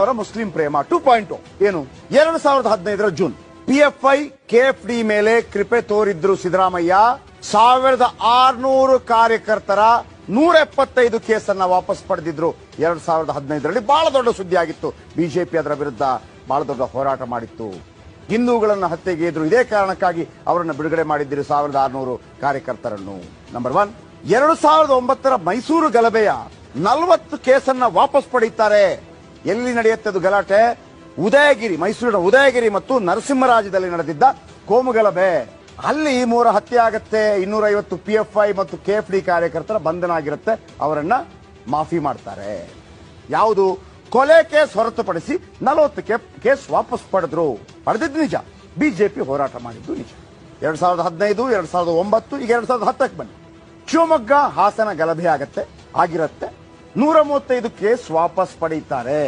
ಅವರ ಮುಸ್ಲಿಂ ಪ್ರೇಮ 2.0 ಏನು 2015 June PFI KFD ಮೇಲೆ ಕೃಪೆ ತೋರಿದ್ರು ಸಿದ್ದರಾಮಯ್ಯ 1600 ಕಾರ್ಯಕರ್ತರ 175 ಕೇಸನ್ನ ವಾಪಸ್ ಪಡೆದಿದ್ರು 2015ರಲ್ಲಿ ಬಹಳ ದೊಡ್ಡ ಸುದ್ದಿ ಆಗಿತ್ತು. ಬಿಜೆಪಿ ಅದರ ವಿರುದ್ಧ ಬಹಳ ದೊಡ್ಡ ಹೋರಾಟ ಮಾಡಿತ್ತು. ಹಿಂದೂಗಳನ್ನು ಹತ್ಯೆಗೈದ್ರು. ಇದೇ ಕಾರಣಕ್ಕಾಗಿ ಅವರನ್ನು ಬಿಡುಗಡೆ ಮಾಡಿದ್ದರು 1600 ಕಾರ್ಯಕರ್ತರನ್ನು. ನಂಬರ್ 1 2009ರ ಮೈಸೂರು ಗಲಭೆಯ 40 ಕೇಸನ್ನ ವಾಪಸ್ ಪಡೆಯುತ್ತಾರೆ. ಎಲ್ಲಿ ನಡೆಯುತ್ತೆ ಗಲಾಟೆ? ಉದಯಗಿರಿ, ಮೈಸೂರಿನ ಉದಯಗಿರಿ ಮತ್ತು ನರಸಿಂಹರಾಜದಲ್ಲಿ ನಡೆದಿದ್ದ ಕೋಮು ಗಲಭೆ. ಅಲ್ಲಿ 3 ಹತ್ಯೆ ಆಗತ್ತೆ. 250 ಪಿಎಫ್ಐ ಮತ್ತು ಕೆಎಫ್ಡಿ ಕಾರ್ಯಕರ್ತರ ಬಂಧನ ಆಗಿರುತ್ತೆ. ಅವರನ್ನ ಮಾಫಿ ಮಾಡ್ತಾರೆ. ಯಾವುದು ಕೊಲೆ ಕೇಸ್ ಹೊರತುಪಡಿಸಿ 40 ಕೇಸ್ ವಾಪಸ್ ಪಡೆದ್ರು. ಪಡೆದಿದ್ದು ನಿಜ. ಬಿಜೆಪಿ ಹೋರಾಟ ಮಾಡಿದ್ದು ನಿಜ. 2015, 2009, ಈಗ 2010ಕ್ಕೆ ಬನ್ನಿ. ಶಿವಮೊಗ್ಗ ಹಾಸನ ಗಲಭೆ ಆಗಿರತ್ತೆ. 135 ಕೇಸ್ ವಾಪಸ್ ಪಡೆಯುತ್ತಾರೆ.